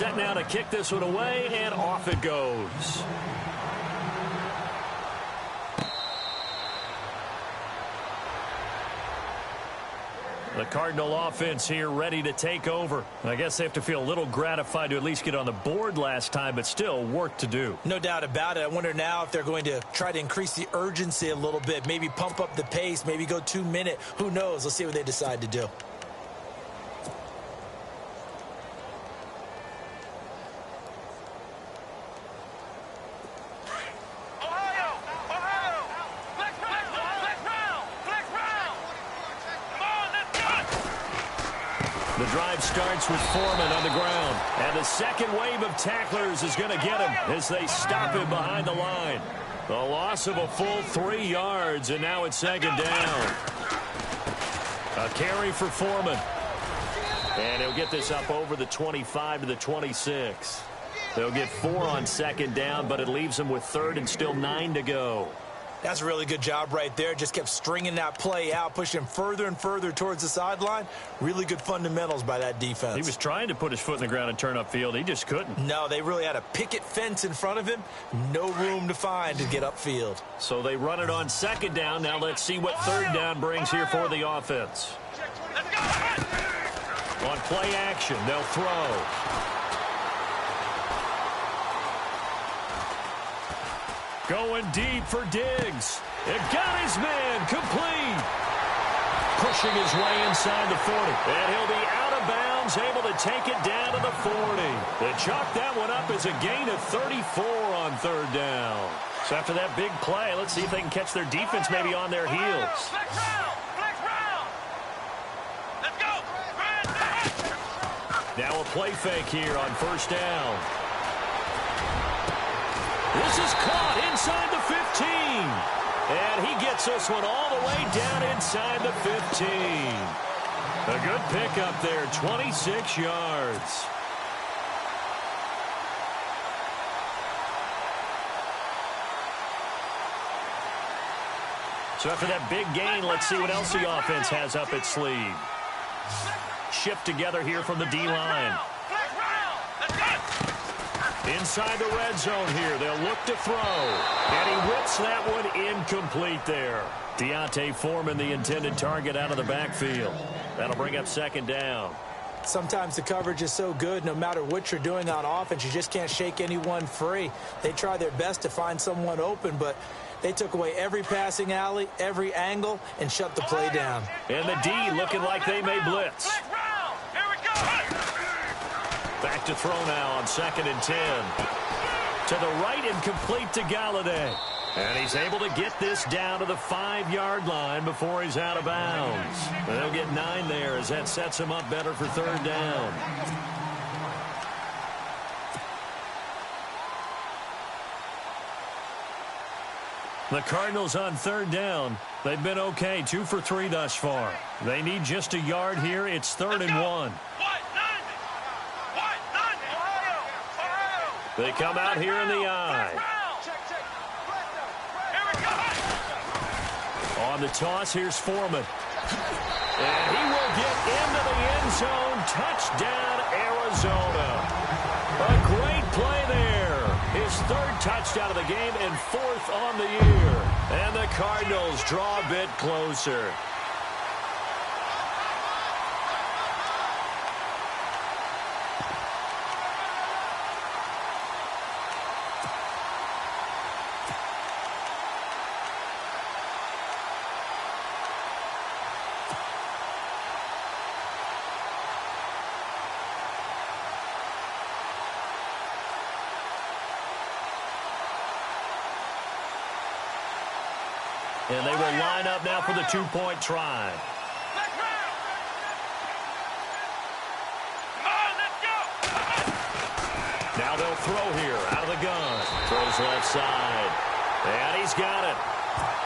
set now to kick this one away, and off it goes. The Cardinal offense here ready to take over. I guess they have to feel a little gratified to at least get on the board last time, but still work to do. No doubt about it. I wonder now if they're going to try to increase the urgency a little bit, maybe pump up the pace, maybe go 2 minute. Who knows? Let's see what they decide to do. The drive starts with Foreman on the ground. And the second wave of tacklers is going to get him as they stop him behind the line. A loss of a full 3 yards, and now it's second down. A carry for Foreman. And he'll get this up over the 25 to the 26. They'll get 4 on second down, but it leaves them with third and still 9 to go. That's a really good job right there. Just kept stringing that play out, pushing him further and further towards the sideline. Really good fundamentals by that defense. He was trying to put his foot in the ground and turn upfield. He just couldn't. No, they really had a picket fence in front of him. No room to find to get upfield. So they run it on second down. Now let's see what third down brings here for the offense. On play action, they'll throw. Going deep for Diggs. It got his man complete. Pushing his way inside the 40. And he'll be out of bounds, able to take it down to the 40. They chalk that one up as a gain of 34 on third down. So after that big play, let's see if they can catch their defense maybe on their heels. Let's go. Now a play fake here on first down. This is caught inside the 15. And he gets this one all the way down inside the 15. A good pickup there, 26 yards. So after that big gain, let's see what else the offense has up its sleeve. Shift together here from the D-line. Inside the red zone here, they'll look to throw. And he whips that one incomplete there. Deontay Foreman, the intended target, out of the backfield. That'll bring up second down. Sometimes the coverage is so good, no matter what you're doing on offense, you just can't shake anyone free. They try their best to find someone open, but they took away every passing alley, every angle, and shut the play down. And the D looking like they may blitz. Back to throw now on second and 10. To the right and complete to Galladay. And he's able to get this down to the 5-yard line before he's out of bounds. They'll get 9 there as that sets him up better for third down. The Cardinals on third down. They've been okay, 2 for 3 thus far. They need just a yard here. It's third and 1. They come out here in the eye. On the toss, here's Foreman. And he will get into the end zone. Touchdown, Arizona. A great play there. His third touchdown of the game and 4th on the year. And the Cardinals draw a bit closer. And they will line up now for the 2-point try. Now they'll throw here out of the gun. Throws left side. And he's got it.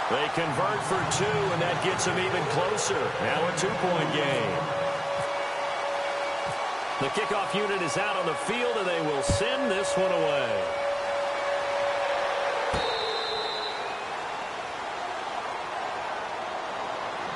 They convert for 2, and that gets them even closer. Now a 2-point game. The kickoff unit is out on the field, and they will send this one away.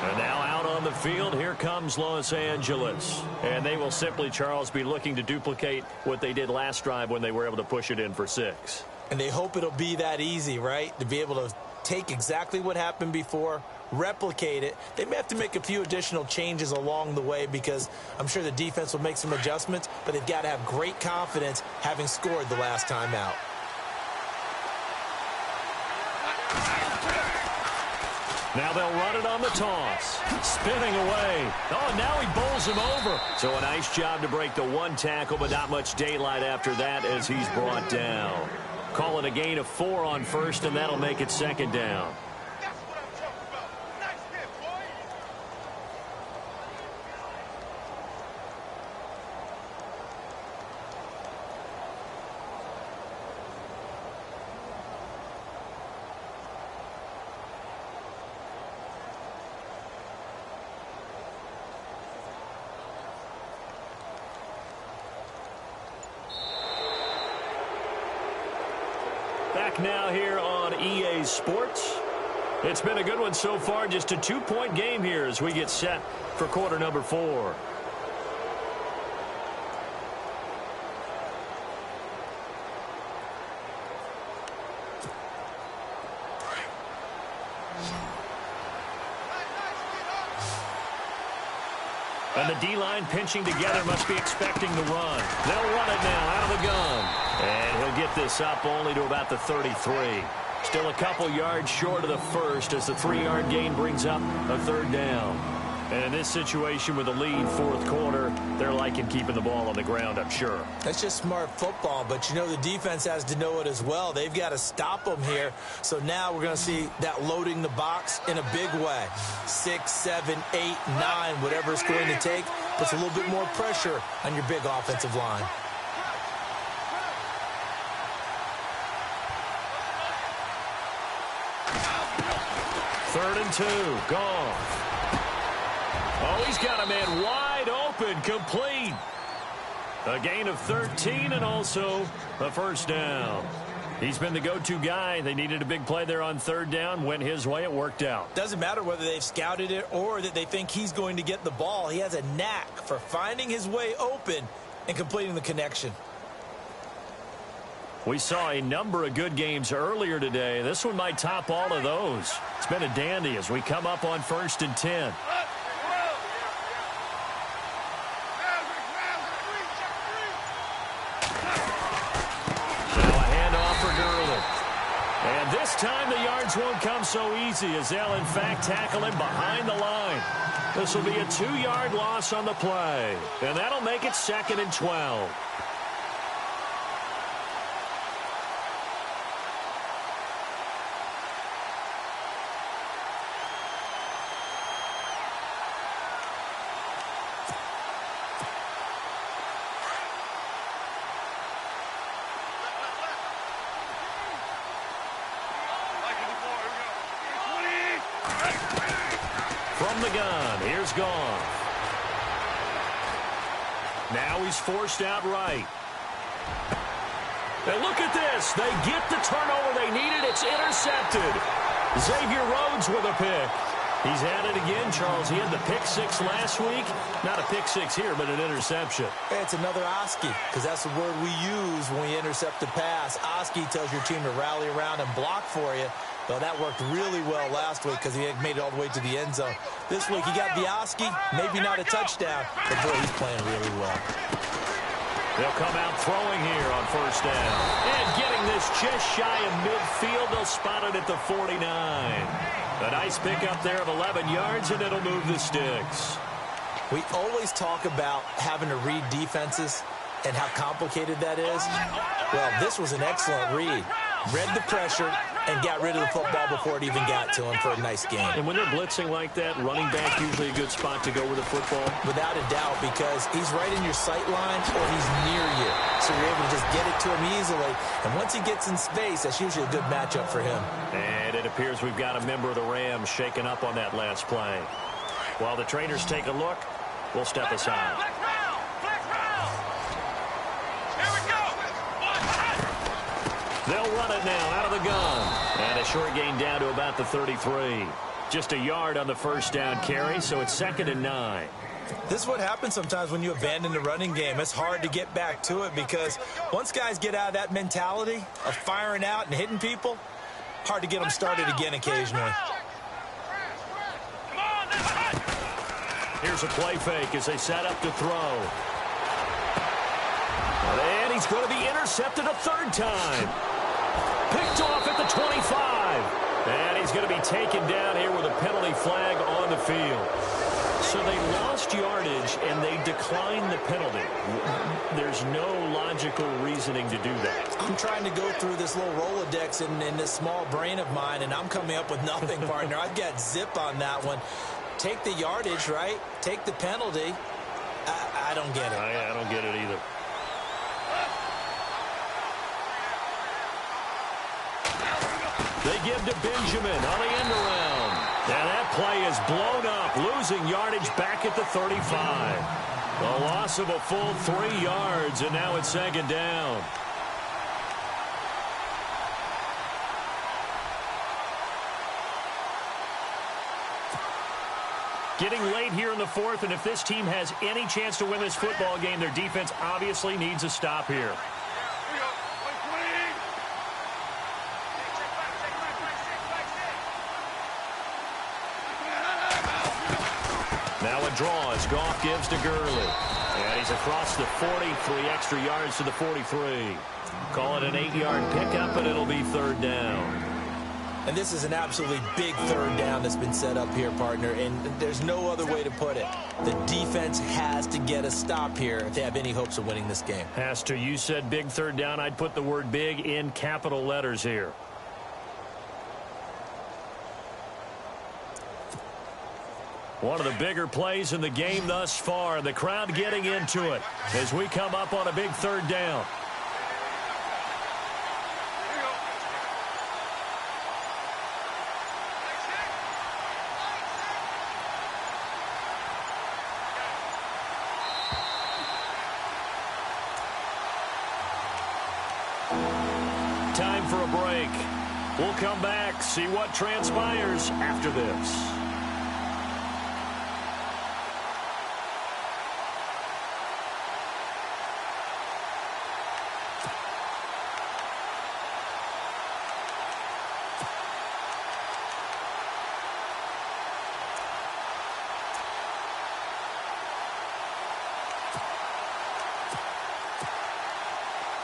And now out on the midfield. Here comes Los Angeles. And they will simply, Charles, be looking to duplicate what they did last drive when they were able to push it in for 6. And they hope it'll be that easy, right? To be able to take exactly what happened before, replicate it. They may have to make a few additional changes along the way because I'm sure the defense will make some adjustments, but they've got to have great confidence having scored the last time out. Now they'll run it on the toss. Spinning away. Oh, now he bowls him over. So a nice job to break the one tackle, but not much daylight after that as he's brought down. Call it a gain of 4 on first, and that'll make it 2nd down. Back now here on EA Sports. It's been a good one so far. Just a 2-point game here as we get set for quarter number 4. And the D-line pinching together, must be expecting the run. They'll run it now out of the gun. And he'll get this up only to about the 33. Still a couple yards short of the first as the 3-yard gain brings up a 3rd down. And in this situation with a lead 4th quarter, they're liking keeping the ball on the ground, I'm sure. That's just smart football, but you know the defense has to know it as well. They've got to stop them here. So now we're going to see that loading the box in a big way. 6, 7, 8, 9, whatever it's going to take, puts a little bit more pressure on your big offensive line. Third and 2, Goff. Oh, he's got a man wide open, complete. A gain of 13 and also a 1st down. He's been the go-to guy. They needed a big play there on 3rd down. Went his way. It worked out. Doesn't matter whether they've scouted it or that they think he's going to get the ball. He has a knack for finding his way open and completing the connection. We saw a number of good games earlier today. This one might top all of those. It's been a dandy as we come up on 1st and 10. And this time the yards won't come so easy as they'll, in fact, tackle him behind the line. This will be a 2-yard loss on the play. And that'll make it 2nd and 12. From the gun, here's Goff. Now he's forced out right. And look at this. They get the turnover they needed. It's intercepted. Xavier Rhodes with a pick. He's had it again, Charles. He had the pick 6 last week. Not a pick 6 here, but an interception. It's another Oski, because that's the word we use when we intercept a pass. Oski tells your team to rally around and block for you. Well, that worked really well last week because he had made it all the way to the end zone. This week, he got the Oski, maybe not a touchdown, but boy, he's playing really well. They'll come out throwing here on 1st down. And getting this just shy of midfield, they'll spot it at the 49. A nice pickup there of 11 yards, and it'll move the sticks. We always talk about having to read defenses and how complicated that is. Well, this was an excellent read. Read the pressure and got rid of the football before it even got to him for a nice game. And when they're blitzing like that, running back usually a good spot to go with the football? Without a doubt, because he's right in your sight line or he's near you. So you're able to just get it to him easily. And once he gets in space, that's usually a good matchup for him. And it appears we've got a member of the Rams shaken up on that last play. While the trainers take a look, we'll step aside. They'll run it now out of the gun. And a short gain down to about the 33. Just a yard on the first down carry, so it's 2nd and 9. This is what happens sometimes when you abandon the running game. It's hard to get back to it because once guys get out of that mentality of firing out and hitting people, hard to get them started again occasionally. Here's a play fake as they set up to throw. And he's going to be intercepted a 3rd time. Picked off at the 25. And he's going to be taken down here with a penalty flag on the field. So they lost yardage, and they declined the penalty. There's no logical reasoning to do that. I'm trying to go through this little Rolodex in this small brain of mine, and I'm coming up with nothing, partner. I've got zip on that one. Take the yardage, right? Take the penalty. I don't get it. I don't get it either. They give to Benjamin on the end around. And that play is blown up, losing yardage back at the 35. A loss of a full 3 yards, and now it's 2nd down. Getting late here in the 4th, and if this team has any chance to win this football game, their defense obviously needs a stop here. Now a draw as Goff gives to Gurley. And he's across the 40, 3 extra yards to the 43. Call it an 8-yard pickup, and it'll be 3rd down. And this is an absolutely big 3rd down that's been set up here, partner, and there's no other way to put it. The defense has to get a stop here if they have any hopes of winning this game. Has to. You said big 3rd down. I'd put the word big in capital letters here. One of the bigger plays in the game thus far. The crowd getting into it as we come up on a big 3rd down. Time for a break. We'll come back, see what transpires after this.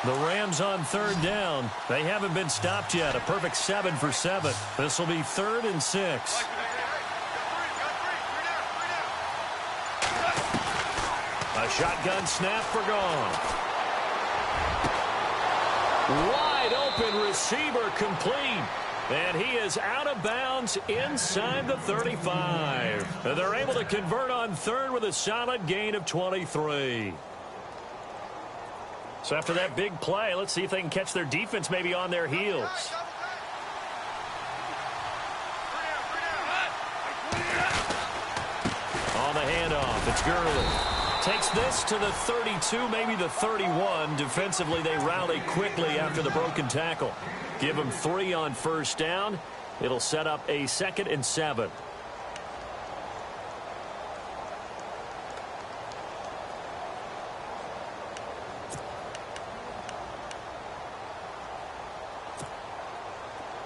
The Rams on 3rd down. They haven't been stopped yet. A perfect 7 for 7. This will be 3rd and 6. A shotgun snap for Goff. Wide open receiver complete. And he is out of bounds inside the 35. They're able to convert on 3rd with a solid gain of 23. So after that big play, let's see if they can catch their defense maybe on their heels. On the handoff, it's Gurley. Takes this to the 32, maybe the 31. Defensively, they rally quickly after the broken tackle. Give them 3 on 1st down. It'll set up a 2nd and 7.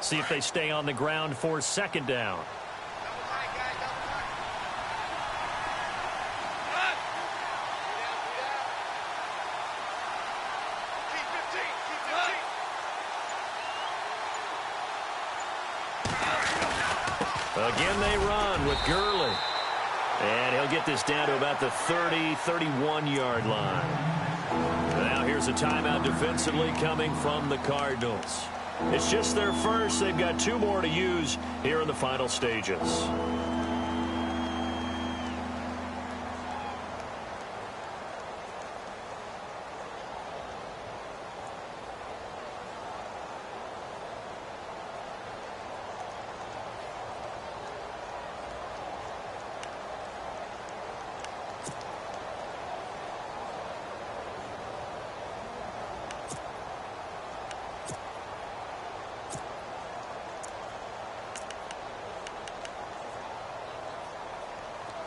See if they stay on the ground for 2nd down. Again they run with Gurley. And he'll get this down to about the 30, 31-yard line. Now here's a timeout defensively coming from the Cardinals. It's just their first. They've got 2 more to use here in the final stages.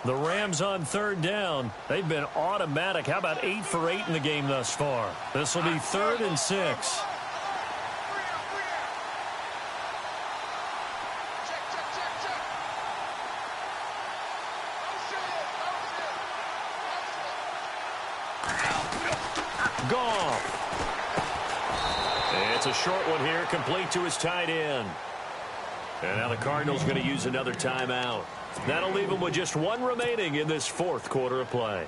The Rams on third down. They've been automatic. How about 8 for 8 in the game thus far? This will be 3rd and 6. Goff. It's a short one here, complete to his tight end. And now the Cardinals going to use another timeout. That'll leave them with just one remaining in this 4th quarter of play.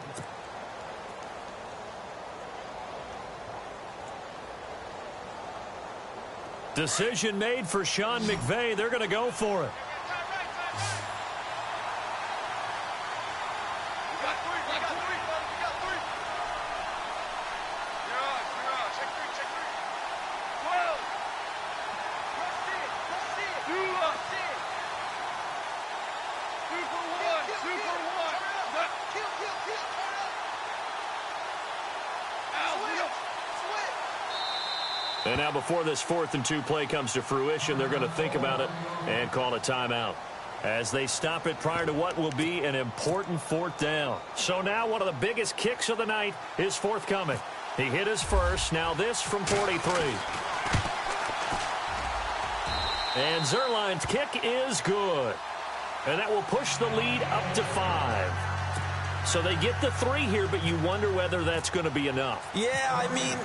Decision made for Sean McVay. They're going to go for it. And now before this 4th and 2 play comes to fruition, they're going to think about it and call a timeout as they stop it prior to what will be an important 4th down. So now one of the biggest kicks of the night is forthcoming. He hit his first. Now this from 43. And Zerline's kick is good. And that will push the lead up to 5. So they get the 3 here, but you wonder whether that's going to be enough. Yeah, I mean,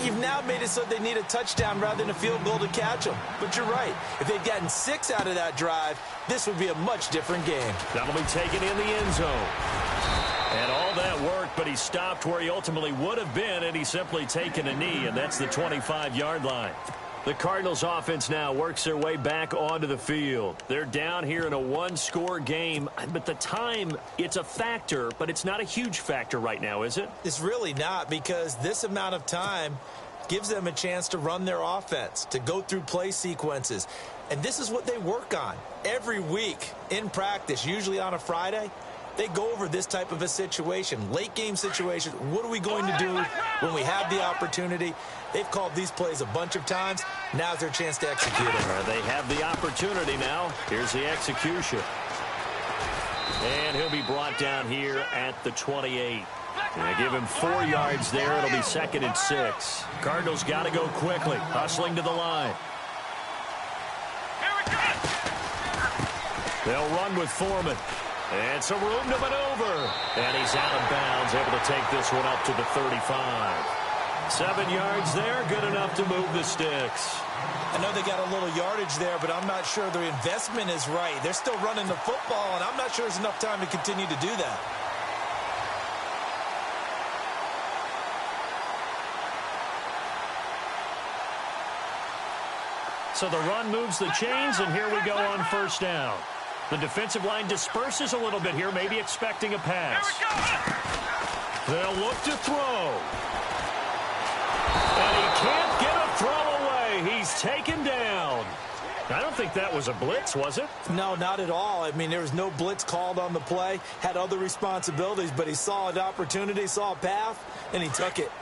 you've now made it so they need a touchdown rather than a field goal to catch them. But you're right. If they'd gotten 6 out of that drive, this would be a much different game. That'll be taken in the end zone. And all that worked, but he stopped where he ultimately would have been, and he's simply taken a knee, and that's the 25-yard line. The Cardinals offense now works their way back onto the field. They're down here in a 1-score game, but the time, it's a factor, but it's not a huge factor right now, is it? It's really not, because this amount of time gives them a chance to run their offense, to go through play sequences. And this is what they work on every week in practice, usually on a Friday. They go over this type of a situation, late game situation. What are we going to do when we have the opportunity? They've called these plays a bunch of times. Now's their chance to execute them. They have the opportunity now. Here's the execution. And he'll be brought down here at the 28. And they give him 4 yards there. It'll be 2nd and 6. Cardinals got to go quickly, hustling to the line. They'll run with Foreman. And some room to maneuver. And he's out of bounds, able to take this one up to the 35. 7 yards there, good enough to move the sticks. I know they got a little yardage there, but I'm not sure their investment is right. They're still running the football, and I'm not sure there's enough time to continue to do that. So the run moves the chains, and here we go on 1st down. The defensive line disperses a little bit here, maybe expecting a pass. They'll look to throw. And he can't get a throw away. He's taken down. I don't think that was a blitz, was it? No, not at all. I mean, there was no blitz called on the play. Had other responsibilities, but he saw an opportunity, saw a path, and he took it.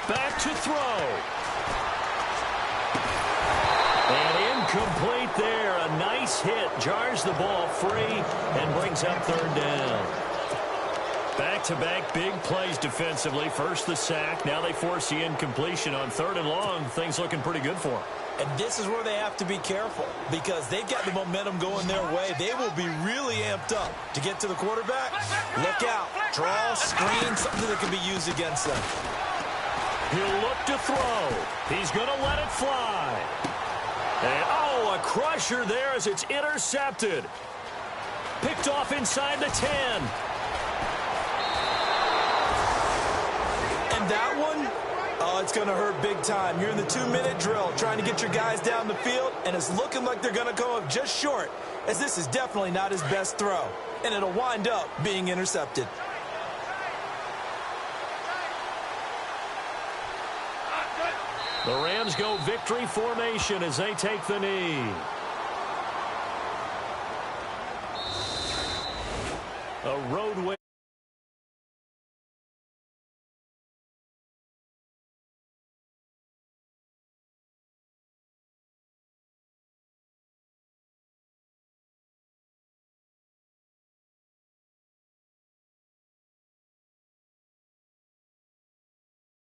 Back to throw. And incomplete there. A nice hit. Jars the ball free and brings up 3rd down. Back-to-back big plays defensively. First the sack. Now they force the incompletion on 3rd and long. Things looking pretty good for them. And this is where they have to be careful because they've got the momentum going their way. They will be really amped up to get to the quarterback. Look out. Draw, screen, something that can be used against them. He'll look to throw. He's going to let it fly. And, a crusher there as it's intercepted. Picked off inside the 10. And that one, it's going to hurt big time. You're in the 2-minute drill trying to get your guys down the field, and it's looking like they're going to come up just short, as this is definitely not his best throw. And it'll wind up being intercepted. The Rams go victory formation as they take the knee. A roadway.